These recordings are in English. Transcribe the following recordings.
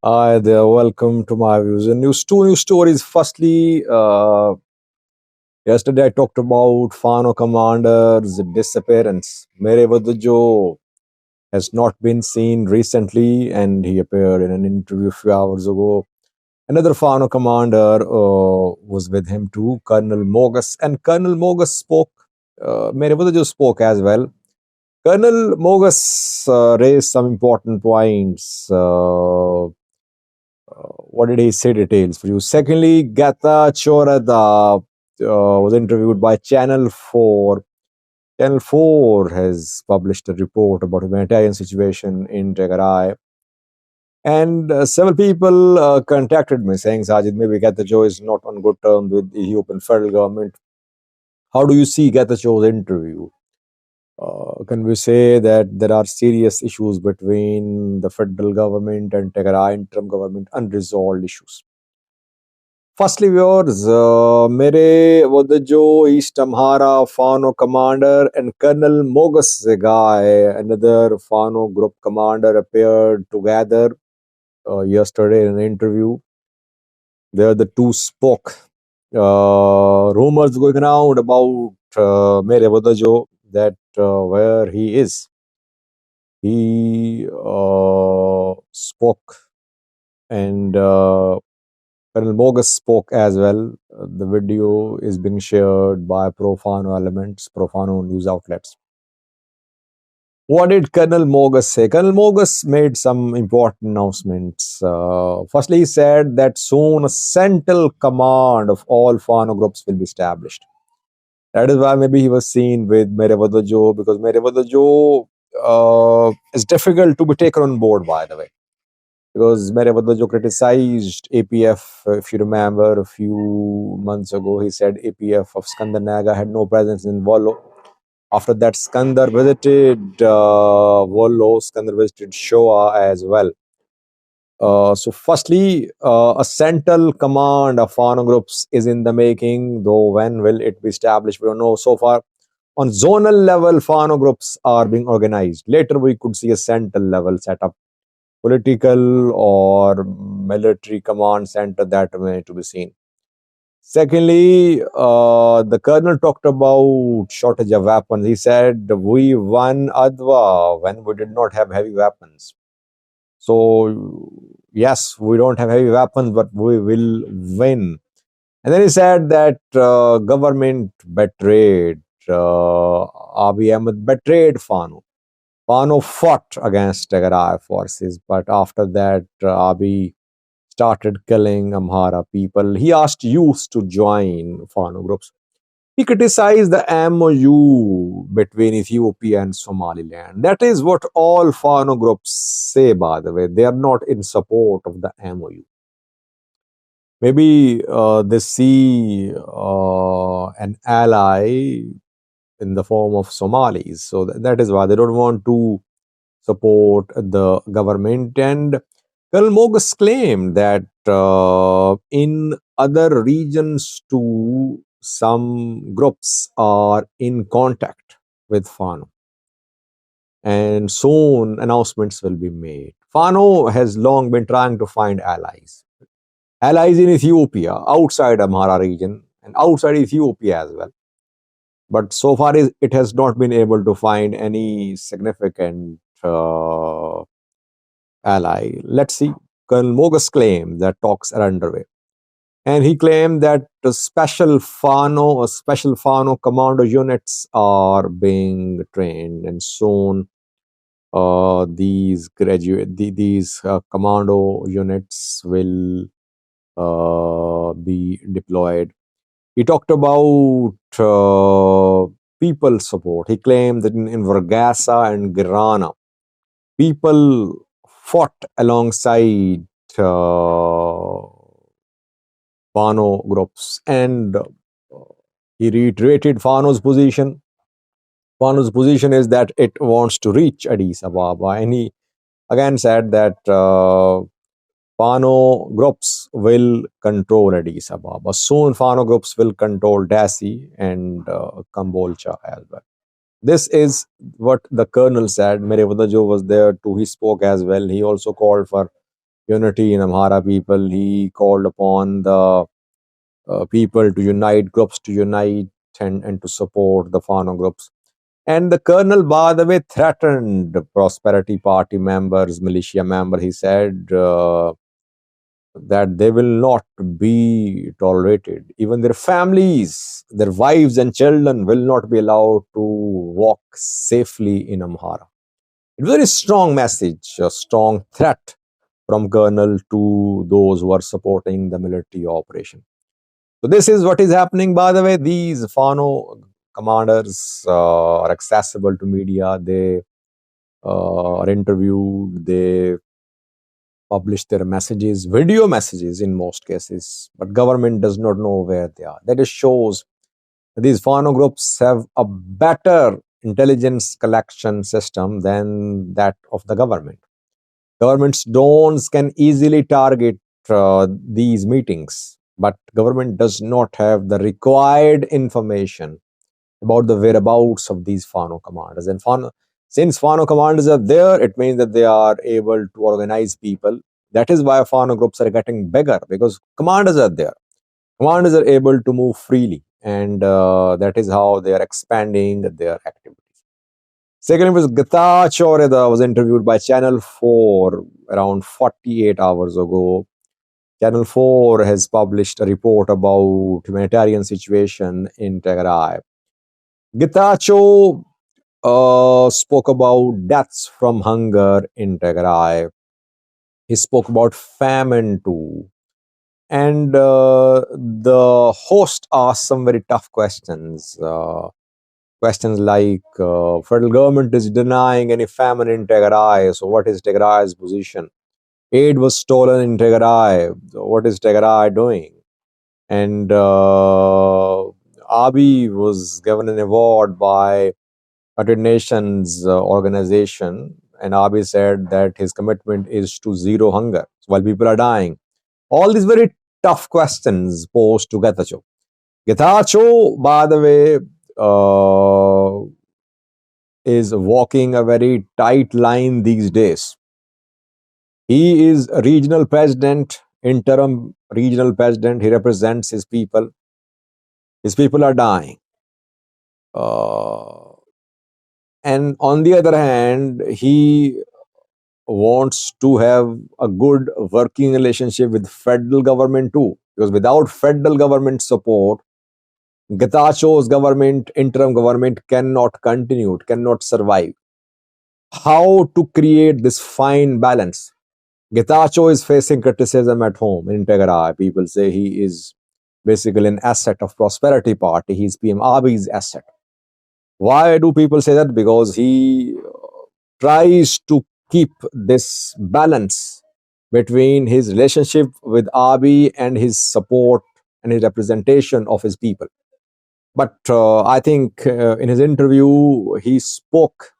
Hi there, welcome to my views. And two news stories. Firstly, yesterday I talked about Fano commander's disappearance. Mere Vadajo has not been seen recently, and he appeared in an interview a few hours ago. Another Fano commander was with him too, Colonel Mogus, and Colonel Mogus spoke. Mere Vadajo spoke as well. Colonel Mogus raised some important points. What did he say details for you? Secondly, Getachew Reda was interviewed by Channel 4. Channel 4 has published a report about humanitarian situation in Tigray. And several people contacted me saying, Sajid, maybe Getachew is not on good terms with the Ethiopian federal government. How do you see Getachew's interview? Can we say that there are serious issues between the federal government and Tigray interim government, unresolved issues? Firstly, viewers, मेरे वो जो East Amhara Fano commander and Colonel Mogus guy, another Fano group commander, appeared together yesterday in an interview. There the two spoke. Rumors going around about Mere Vodajo that where he is. He spoke and Colonel Mogus spoke as well. The video is being shared by Profano elements, Profano news outlets. What did Colonel Mogus say? Colonel Mogus made some important announcements. Firstly, he said that soon a central command of all Fano groups will be established. That is why maybe he was seen with Mere Vadajo, because Mere Vadajo is difficult to be taken on board, by the way. Because Mere Vadajo criticized APF, if you remember, a few months ago. He said APF of Skandar Naga had no presence in Wollo. After that, Skandar visited Wollo, Skandar visited Shoa as well. So firstly, a central command of Fano groups is in the making, though when will it be established, we don't know. So far, on zonal level, Fano groups are being organized. Later, we could see a central level setup, political or military command center, that remains to be seen. Secondly, the colonel talked about shortage of weapons. He said, we won Adwa when we did not have heavy weapons. So, yes, we don't have heavy weapons, but we will win. And then he said that government betrayed, Abiy Ahmed betrayed Fano. Fano fought against Tigray forces, but after that, Abiy started killing Amhara people. He asked youth to join Fano groups. He criticized the MOU between Ethiopia and Somaliland. That is what all Fano groups say, by the way. They are not in support of the MOU. Maybe they see an ally in the form of Somalis. So that is why they don't want to support the government. And Colonel Mogus claimed that in other regions too, some groups are in contact with Fano. And soon announcements will be made. Fano has long been trying to find allies. Allies in Ethiopia, outside Amhara region, and outside Ethiopia as well. But so far, it has not been able to find any significant ally. Let's see. Colonel Mogus claimed that talks are underway. And he claimed that the special Fano commando units are being trained, and soon these commando units will be deployed. He talked about people support. He claimed that in Vargasa and Girana, people fought alongside Fano groups, and he reiterated Fano's position. Fano's position is that it wants to reach Addis Ababa, and he again said that Fano groups will control Addis Ababa. Soon, Fano groups will control Dassi and Kambolcha as well. This is what the colonel said. Mere Vadajo was there too. He spoke as well. He also called for unity in Amhara people. He called upon the people to unite, groups to unite, and to support the Fano groups. And the colonel, by the way, threatened Prosperity Party members, militia member. He said that they will not be tolerated. Even their families, their wives and children will not be allowed to walk safely in Amhara. It's a very strong message, a strong threat from colonel to those who are supporting the military operation. So this is what is happening. By the way, these Fano commanders are accessible to media. They are interviewed. They publish their messages, video messages in most cases, but government does not know where they are. That just shows these Fano groups have a better intelligence collection system than that of the government. Government's drones can easily target these meetings, but government does not have the required information about the whereabouts of these Fano commanders. And since Fano commanders are there, it means that they are able to organize people. That is why Fano groups are getting bigger, because commanders are there. Commanders are able to move freely, and that is how they are expanding their activities. Second was Getachew Reda was interviewed by Channel 4 around 48 hours ago. Channel 4 has published a report about humanitarian situation in Tigray. Getachew spoke about deaths from hunger in Tigray. He spoke about famine too. And the host asked some very tough questions. Questions like, federal government is denying any famine in Tigray, so what is Tigray's position? Aid was stolen in Tigray, so what is Tigray doing? And Abiy was given an award by United Nations organization, and Abiy said that his commitment is to zero hunger while people are dying. All these very tough questions posed to Getachew. Getachew, by the way, is walking a very tight line these days. He is a regional president, interim regional president. He represents his people. His people are dying. And on the other hand, he wants to have a good working relationship with federal government too, because without federal government support, Getachew's government, interim government, cannot continue, it cannot survive. How to create this fine balance? Getachew is facing criticism at home in Tigray. People say he is basically an asset of Prosperity Party. He's PM Abiy's asset. Why do people say that? Because he tries to keep this balance between his relationship with Abiy and his support and his representation of his people. But I think in his interview, he spoke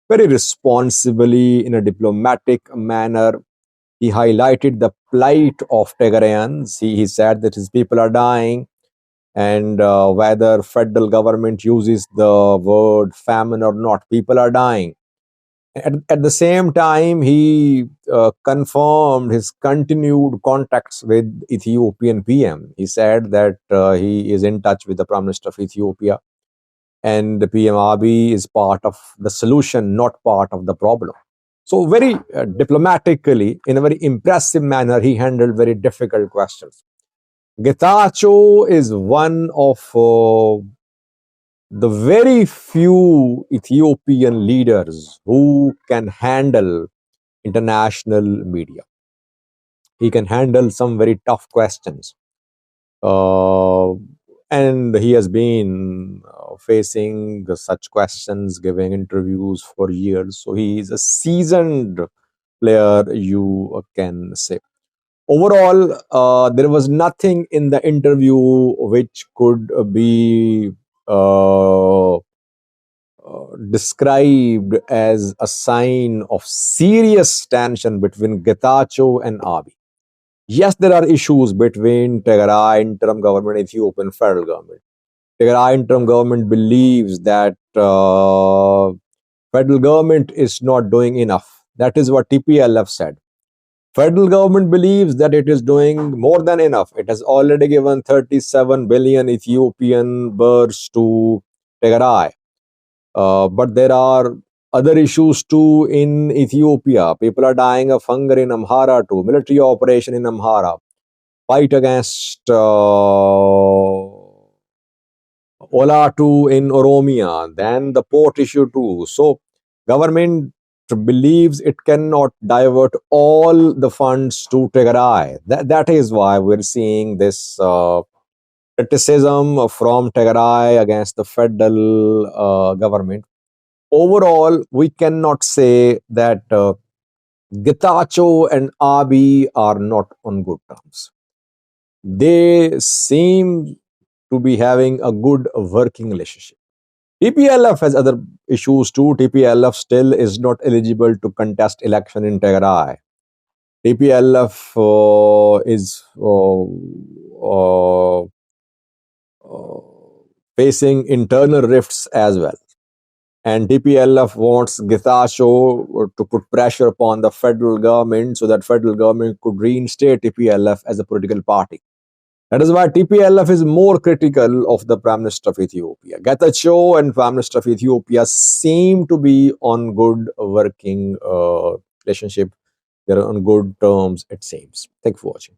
very responsibly in a diplomatic manner. He highlighted the plight of Tigrayans. He said that his people are dying, and whether federal government uses the word famine or not, people are dying. At the same time, he confirmed his continued contacts with Ethiopian PM. He said that he is in touch with the Prime Minister of Ethiopia, and the PM Abiy is part of the solution, not part of the problem. So very diplomatically, in a very impressive manner, he handled very difficult questions. Getachew is one of the very few Ethiopian leaders who can handle international media. He can handle some very tough questions. And he has been facing such questions, giving interviews for years. So he is a seasoned player, you can say. Overall, there was nothing in the interview which could be described as a sign of serious tension between Getachew and Abiy. Yes, there are issues between Tigray interim government and Ethiopian federal government. Tigray interim government believes that federal government is not doing enough. That is what TPLF said. Federal government believes that it is doing more than enough. It has already given 37 billion Ethiopian birrs to Tigray. But there are other issues too in Ethiopia. People are dying of hunger in Amhara too. Military operation in Amhara. Fight against Ola too in Oromia. Then the port issue too. So government believes it cannot divert all the funds to Tigray. That is why we're seeing this criticism from Tigray against the federal government. Overall, we cannot say that Getachew and Abiy are not on good terms. They seem to be having a good working relationship. TPLF has other issues too. TPLF still is not eligible to contest election in Tigray. TPLF is facing internal rifts as well. And TPLF wants Getachew to put pressure upon the federal government so that federal government could reinstate TPLF as a political party. That is why TPLF is more critical of the Prime Minister of Ethiopia. Getachew and Prime Minister of Ethiopia seem to be on good working relationship. They're on good terms, it seems. Thank you for watching.